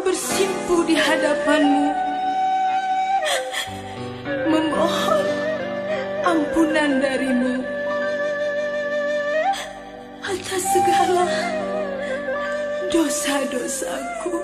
bersimpuh di hadapanmu, memohon ampunan darimu atas segala dosa-dosaku.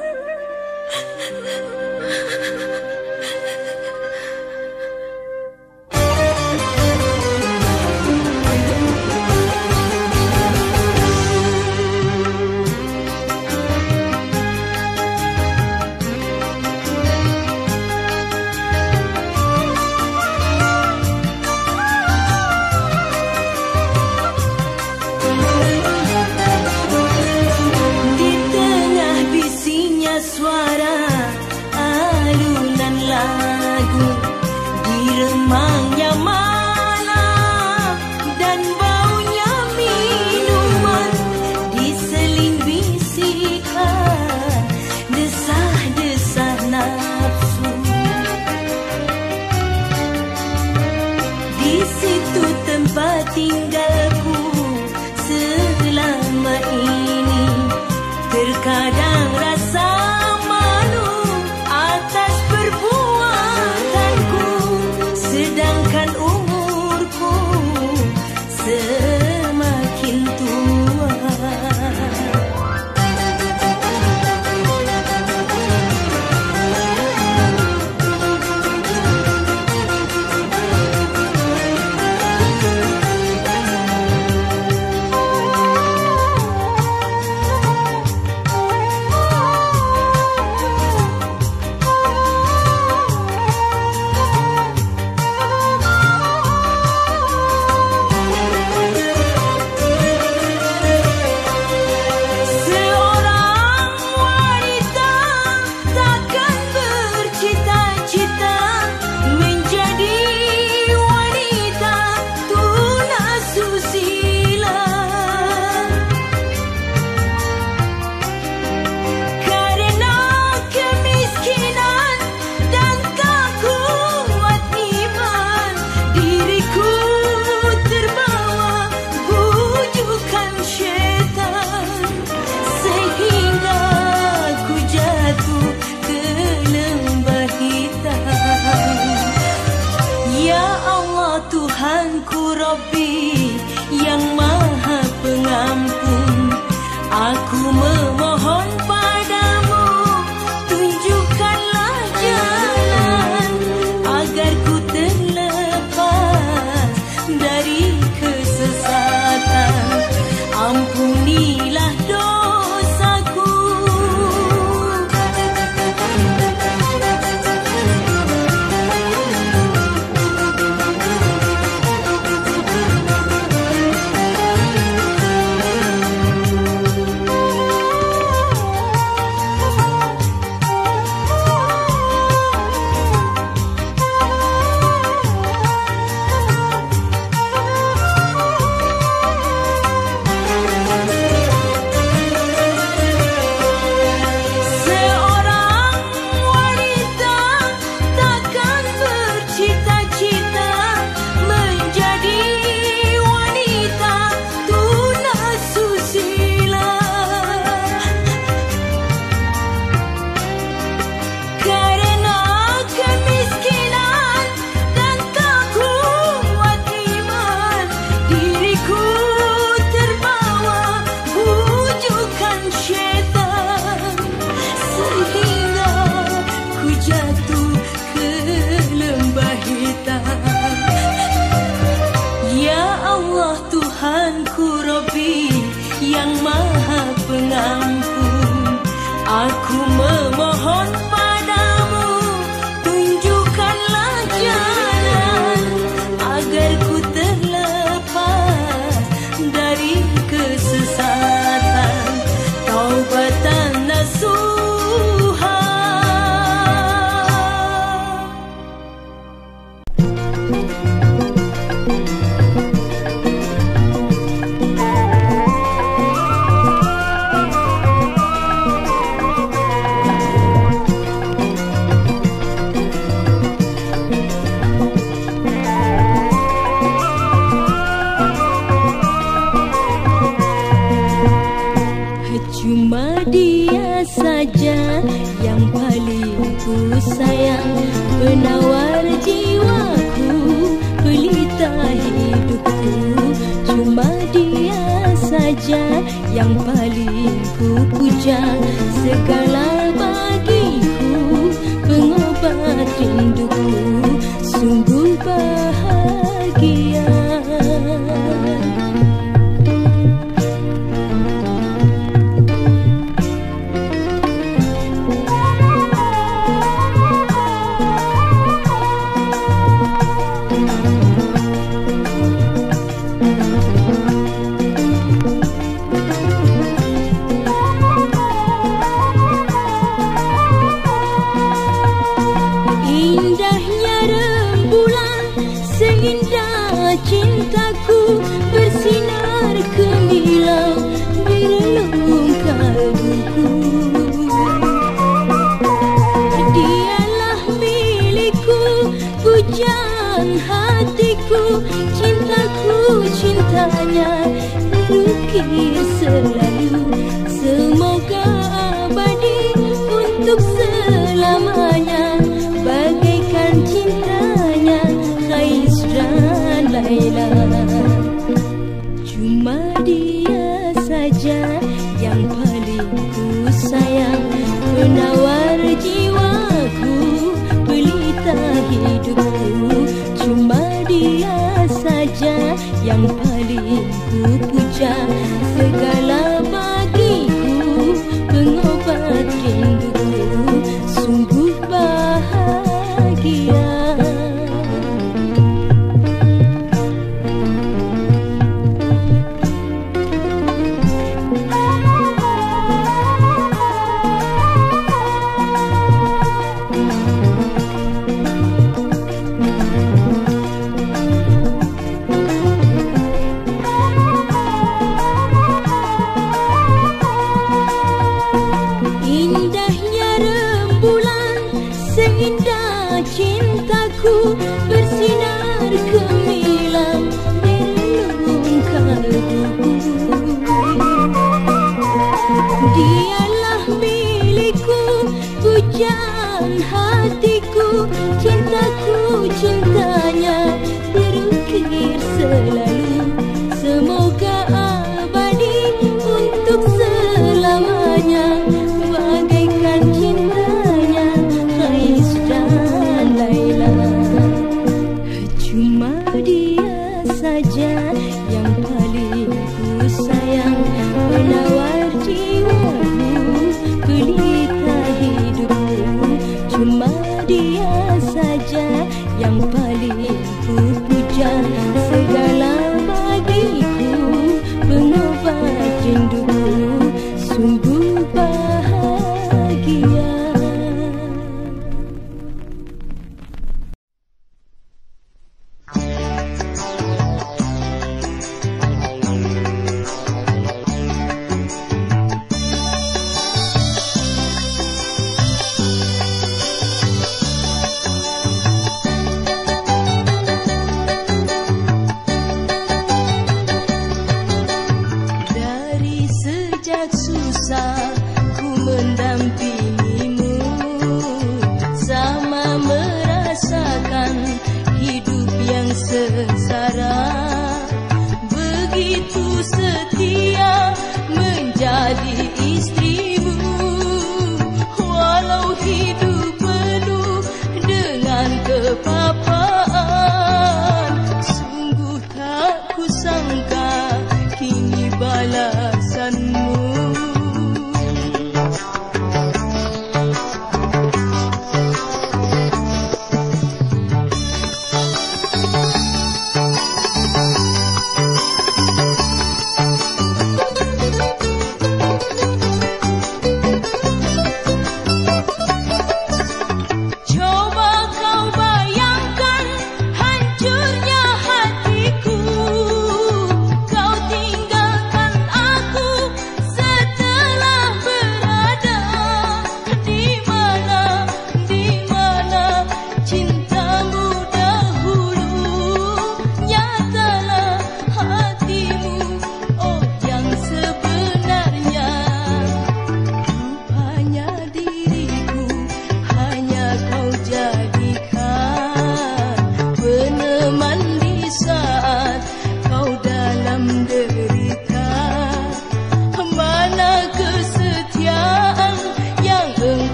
Tinggalku selama ini, terkadang rasa malu atas perbuatanku, sedangkan umurku semakin tua. Tuhanku Rabbi yang Maha Pengampun, aku memohon padamu, tunjukkanlah jalan agar ku terlepas dari kesesatan. Ampunilah dosaku. Tuhanku Rabbi yang Maha Pengampun, aku memohon padamu, tunjukkanlah jalan agar ku terlepas dari kesesatan. Taubatan nasuha. Cuma dia saja yang paling ku sayang, penawar jiwaku, pelita hidupku. Cuma dia saja yang paling ku puja, segala bagiku, pengobat rinduku, sungguh bahagia. Cintaku bersinar gemilang di relung kalbuku. Dialah milikku, pujaan hatiku, cintaku cintanya lukis selalu. Semoga abadi untuk selamanya, bagaikan cintanya Qais dan Laila. Cuma dia saja yang paling ku sayang, penawar jiwaku, pelita hidupku. Cuma dia saja yang paling ku puja, segala bagiku, pengobat rinduku, sungguh bahagia.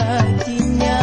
hatinya.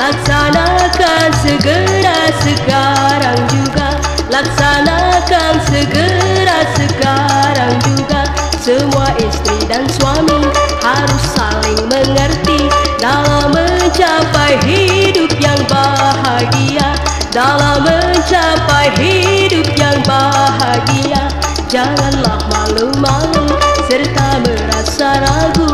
Laksanakan segera sekarang juga, laksanakan segera sekarang juga. Semua istri dan suami harus saling mengerti dalam mencapai hidup yang bahagia, dalam mencapai hidup yang bahagia. Janganlah malu-malu serta merasa ragu.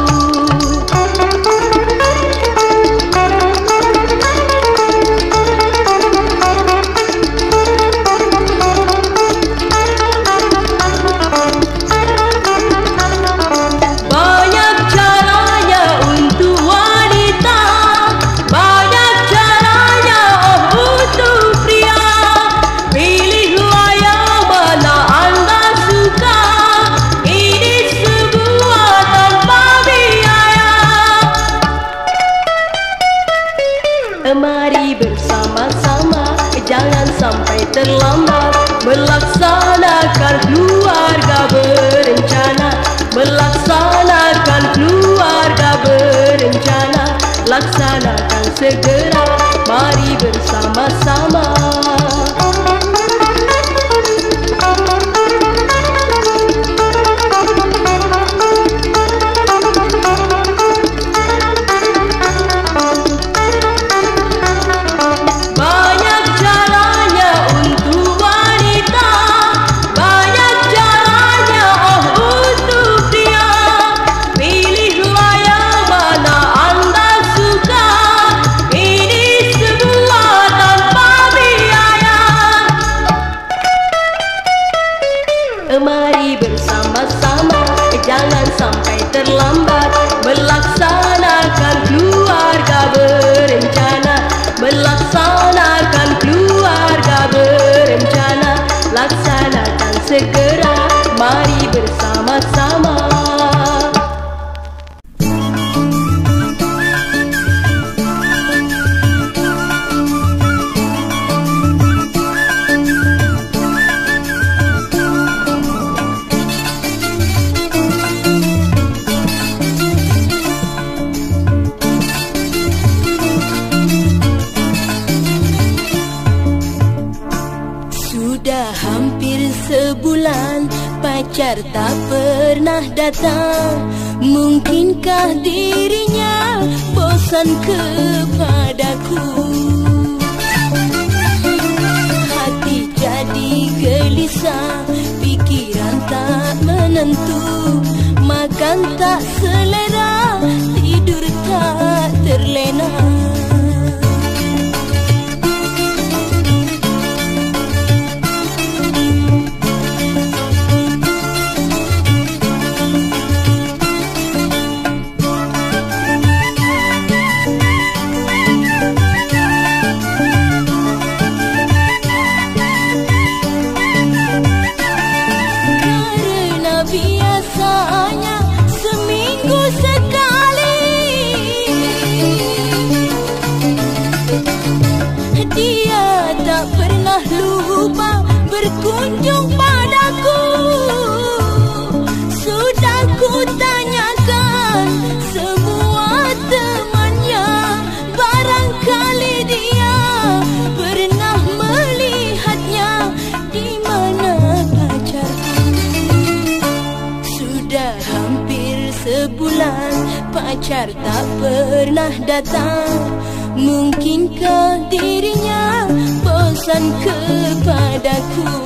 Mari bersama-sama, jangan sampai terlambat melaksanakan keluarga berencana, melaksanakan keluarga berencana. Laksanakan segera, mari bersama-sama. Mari bersama-sama, jangan sampai terlambat melaksanakan keluarga berencana, melaksanakan keluarga berencana. Laksanakan segera, mari bersama-sama. Sudah hampir sebulan pacar tak pernah datang. Mungkinkah dirinya bosan kepadaku? Hati jadi gelisah, pikiran tak menentu, makan tak selera, tidur tak terlena. Dia tak pernah lupa berkunjung padaku. Sudah ku tanyakan semua temannya, barangkali dia pernah melihatnya. Di mana pacarku? Sudah hampir sebulan pacar tak pernah datang. Mungkinkah dirinya bosan kepadaku?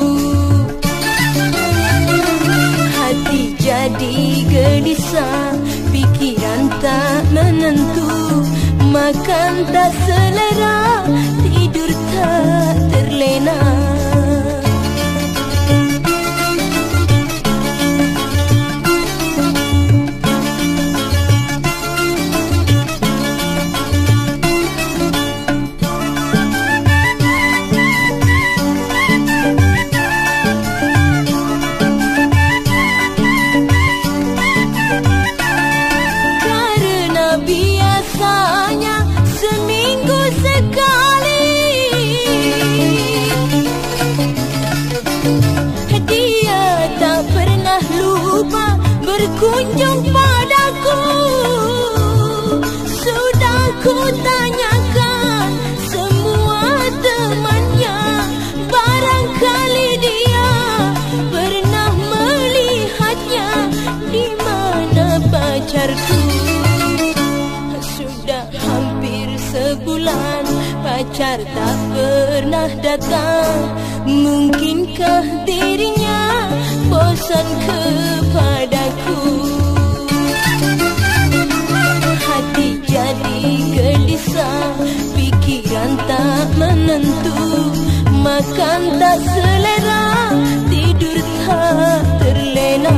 Hati jadi gelisah, pikiran tak menentu, makan tak selera, tidur tak terlena. Berkunjung padaku. Sudah ku tanyakan semua temannya, barangkali dia pernah melihatnya. Di mana pacarku? Sudah hampir sebulan pacar tak pernah datang. Mungkinkah dirinya bosan kepadaku? Hati jadi gelisah, pikiran tak menentu, makan tak selera, tidur tak terlena.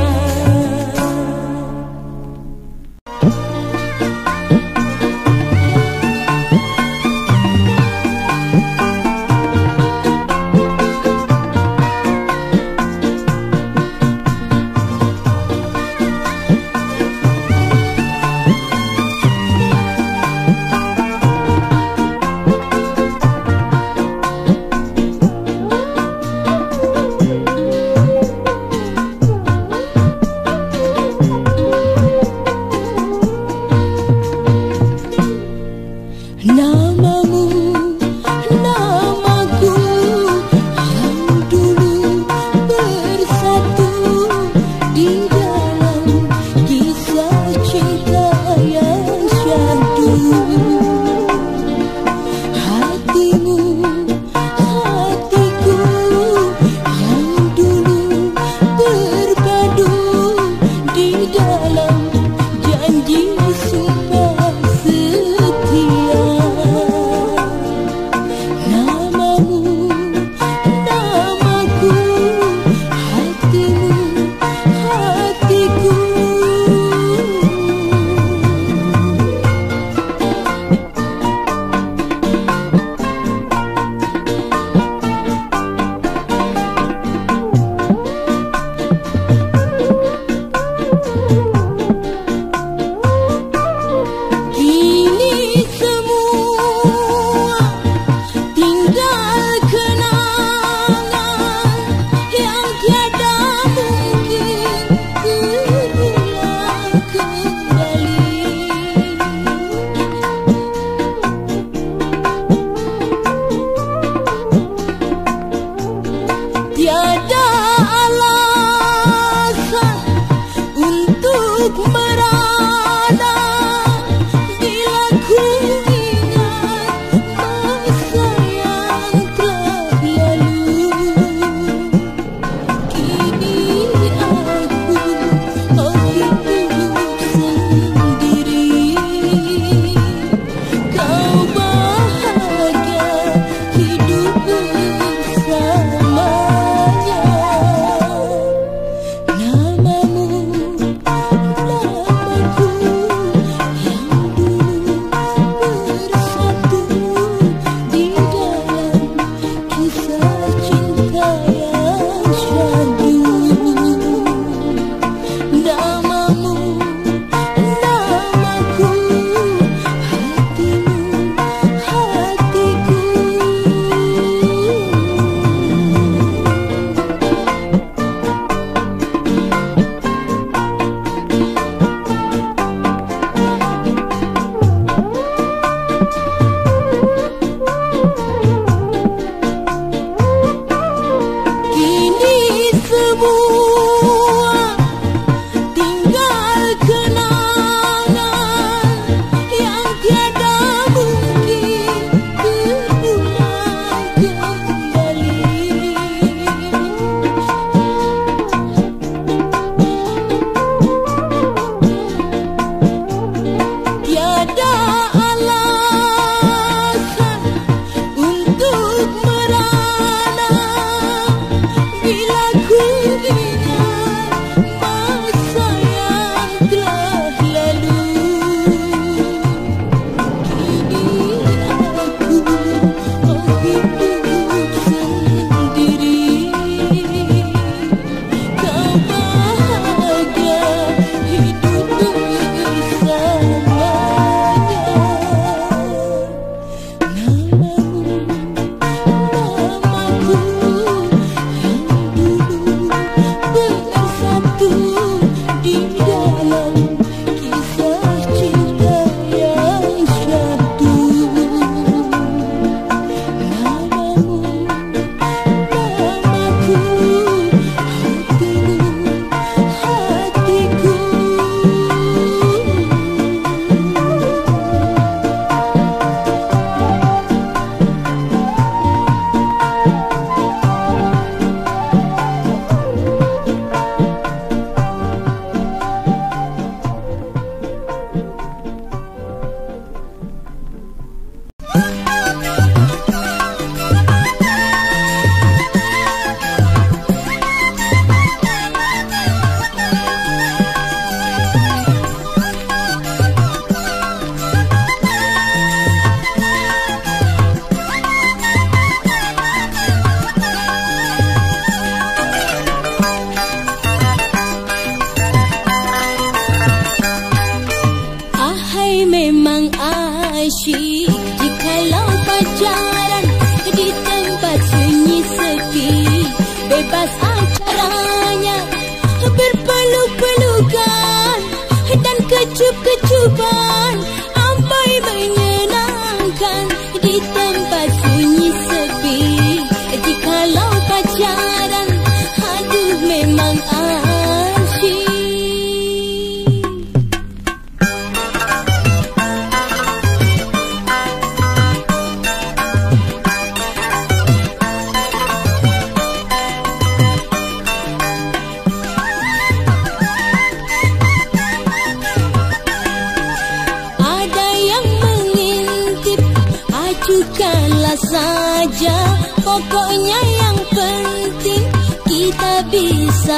Teruskanlah saja, pokoknya yang penting kita bisa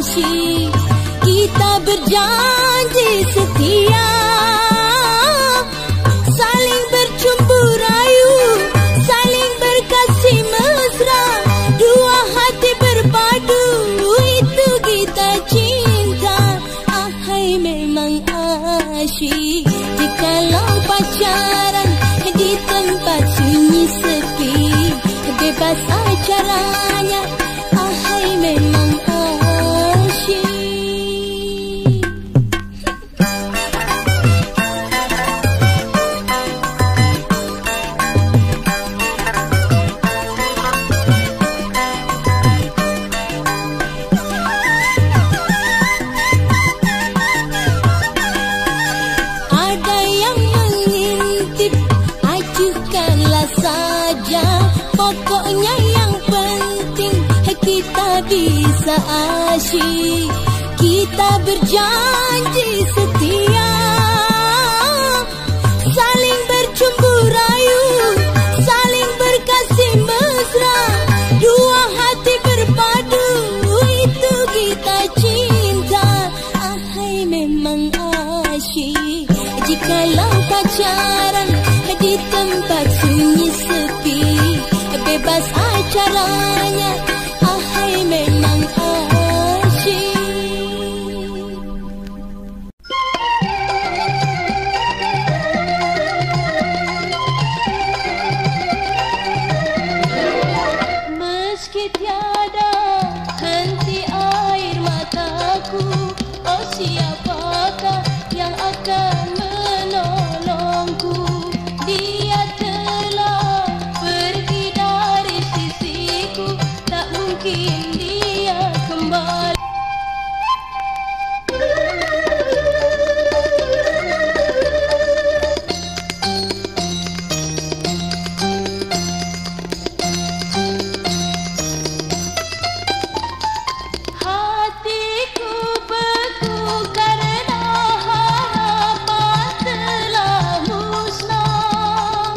asyik. Kita berjanji setia, saling bercumbu rayu, saling berkasih mesra, dua hati berpadu, itu kita cinta. Ahai memang asyik. Jikalau pacaran di tempat sunyi sepi, bebas acaranya, ahai memang asyik. Ada yang mengintip, ajukanlah saja, pokoknya yang penting kita bisa asyik. Kita berjanji setia, saling bercumbu rayu, saling berkasih mesra, dua hati berpadu, itu kita cinta. Ahai memang asyik. Jikalau pacaran di tempat sunyi sepi, bebas acaranya, ahai memang asyik. Meski tiada henti air mataku, oh siapakah yang akan menolongku? Dia telah pergi dari sisiku, tak mungkin dia kembali. Hatiku beku karena harapan telah musnah.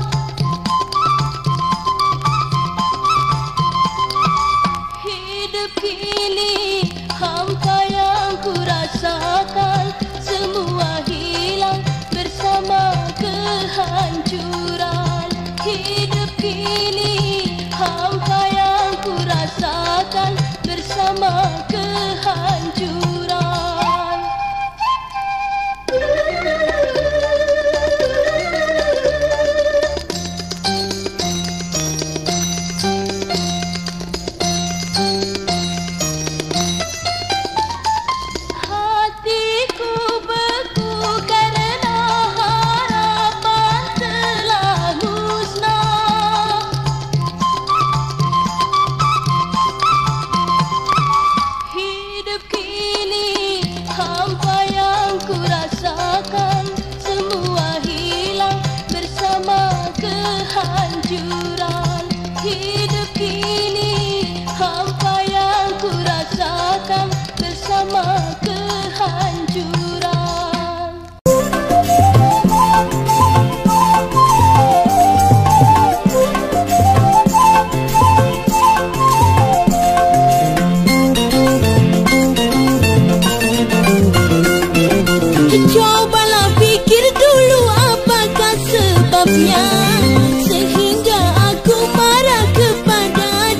Hidup kini hampa yang ku rasakan, semua hilang bersama kehancuran. Hidup kini hampa yang ku rasakan, bersama kehancuran. Hatiku beku karena harapan telah musnah. Hidup kini hampa yang ku rasakan, semua hilang bersama kehancuran. Hidup kini hampa yang ku rasakan, bersama kehancuran. Cobalah pikir dulu apakah sebabnya sehingga aku marah kepada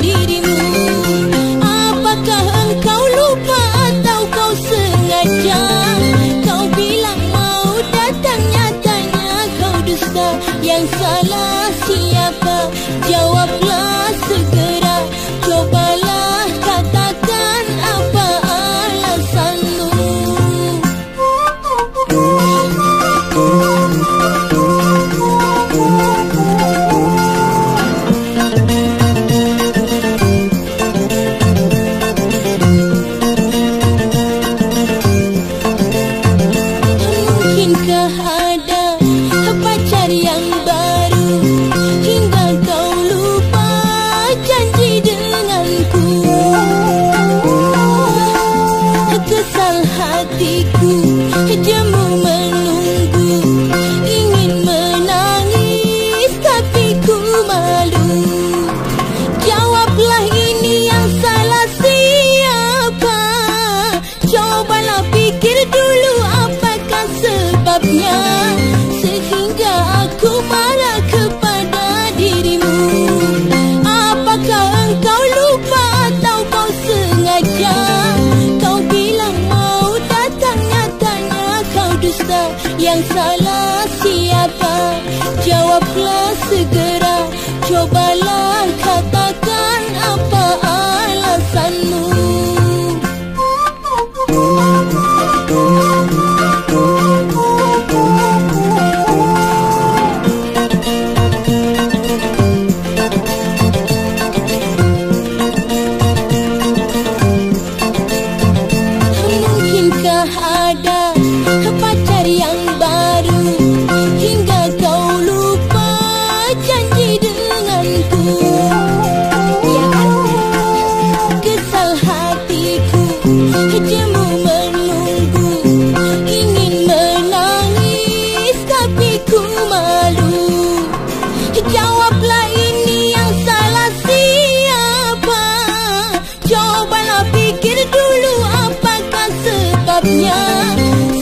sebabnya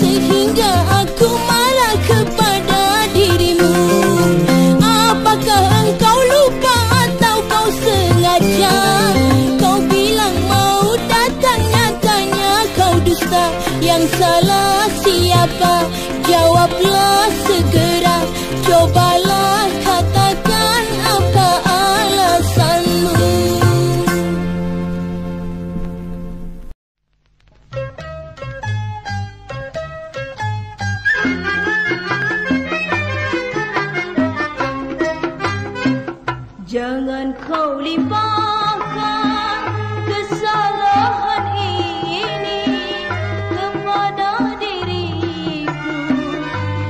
sehingga aku marah kepada dirimu. Apakah engkau lupa atau kau sengaja? Kau bilang mau datang, nyatanya kau dusta. Yang salah siapa? Jawablah segera. Cobalah katakan apa alasanmu. Jangan kau limpahkan kesalahan ini kepada diriku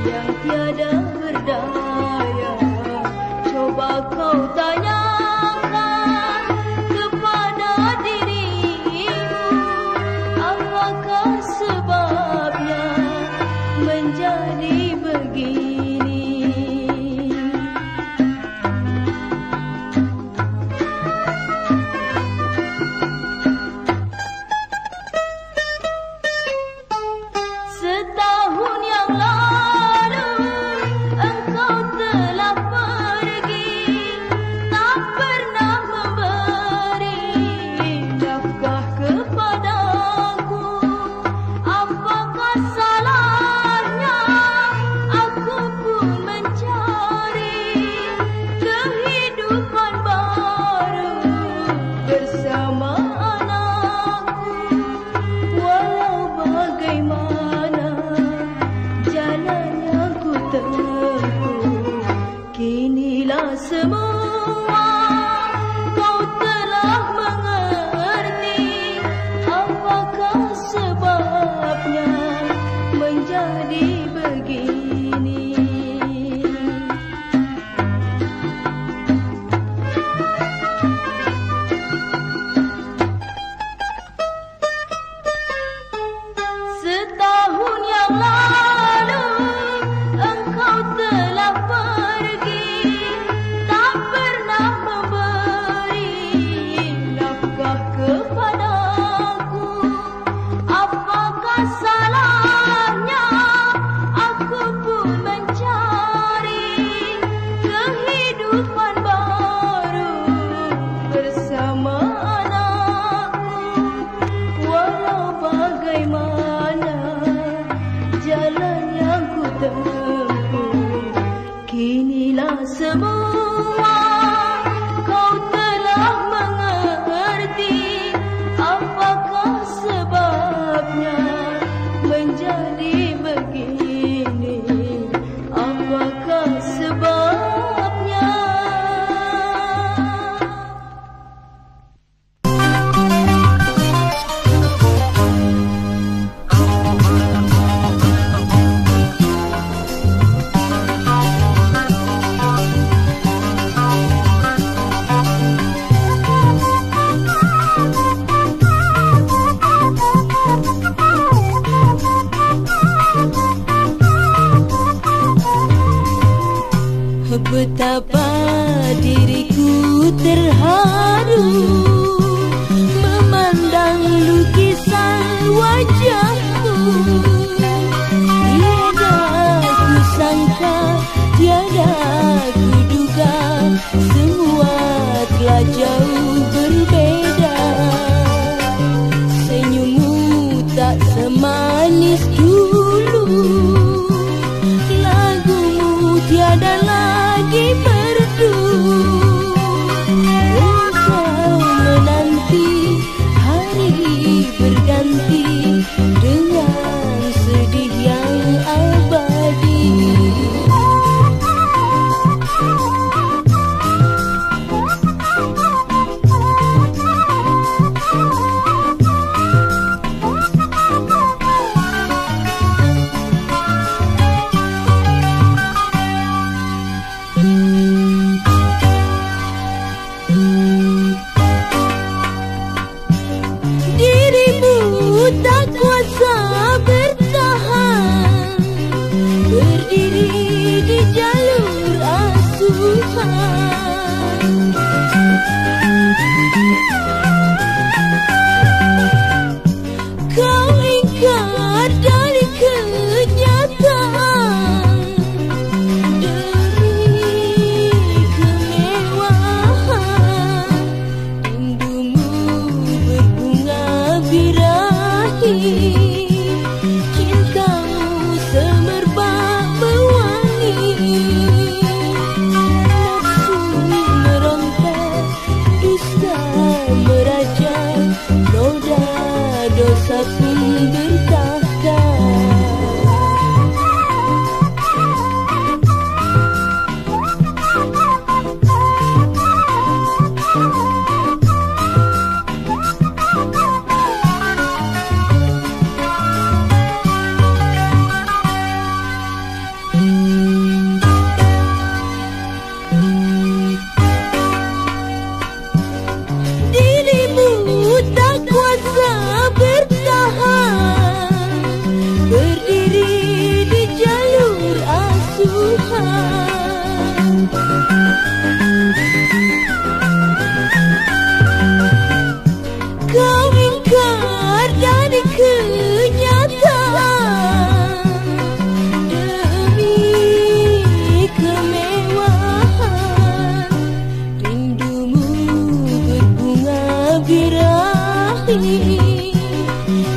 yang tiada berdaya. Coba kau tanyakan kepada dirimu, apakah sebabnya menjadi begini.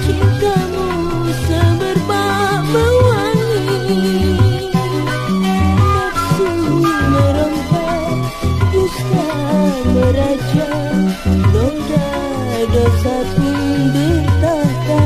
cintamu semerbak mewangi, nafsu merompak, dusta meraja, noda dosa pun bertahta.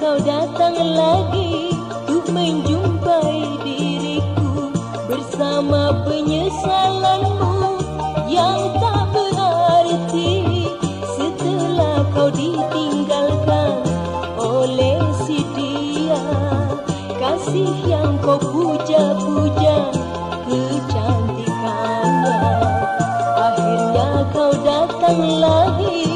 kau datang lagi untuk menjumpai diriku bersama penyesalanmu yang tak berarti setelah kau ditinggalkan oleh si dia. Kasih yang kau puja-puja kecantikannya, akhirnya kau datang lagi.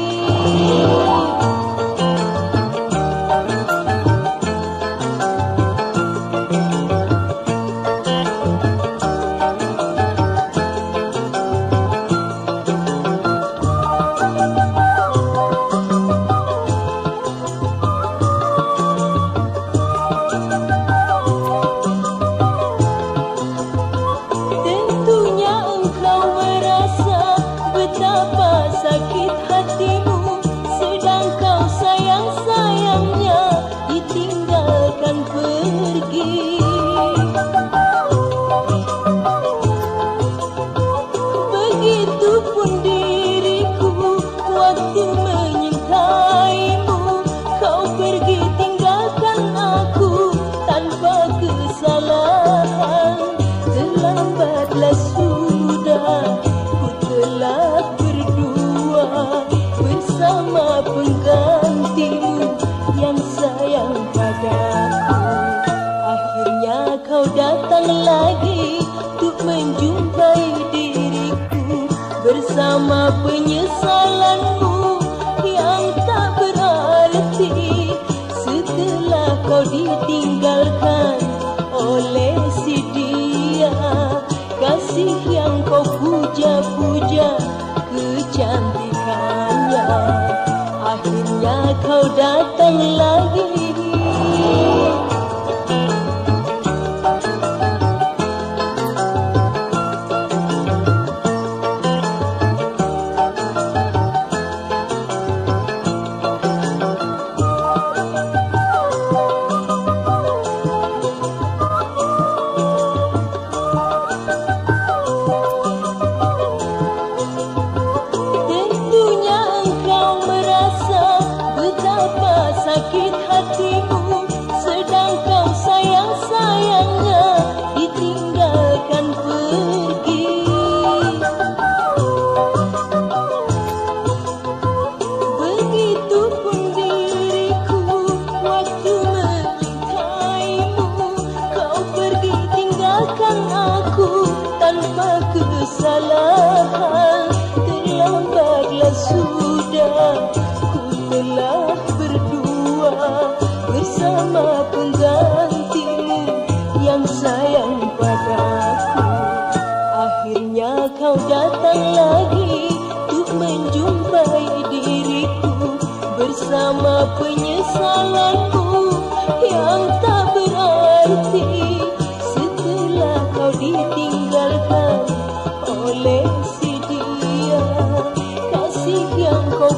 Betapa sakit hatimu sedang kau sayang-sayangnya ditinggalkan pergi. Begitupun diriku waktu menyintaimu, kau pergi tinggalkan aku tanpa kesalahan. Terlambatlah sudah, telah berdua bersama penggantimu yang sayang padaku. Akhirnya kau datang lagi untuk menjumpai diriku bersama penyesalanmu yang tak berarti setelah kau ditinggalkan oleh si dia. Kasih yang kau puja-puja kecantikannya, akhirnya kau datang lagi. Sakit hatimu sedang kau sayang-sayangnya ditinggalkan pergi. Begitupun diriku waktu menyintaimu, kau pergi tinggalkan aku tanpa kesalahan. Terlambatlah sudah, ku telah berdua bersama penggantimu yang sayang padaku. Akhirnya kau datang lagi untuk menjumpai diriku bersama penyesalanmu yang tak berarti setelah kau ditinggalkan oleh si dia. Kasih yang kau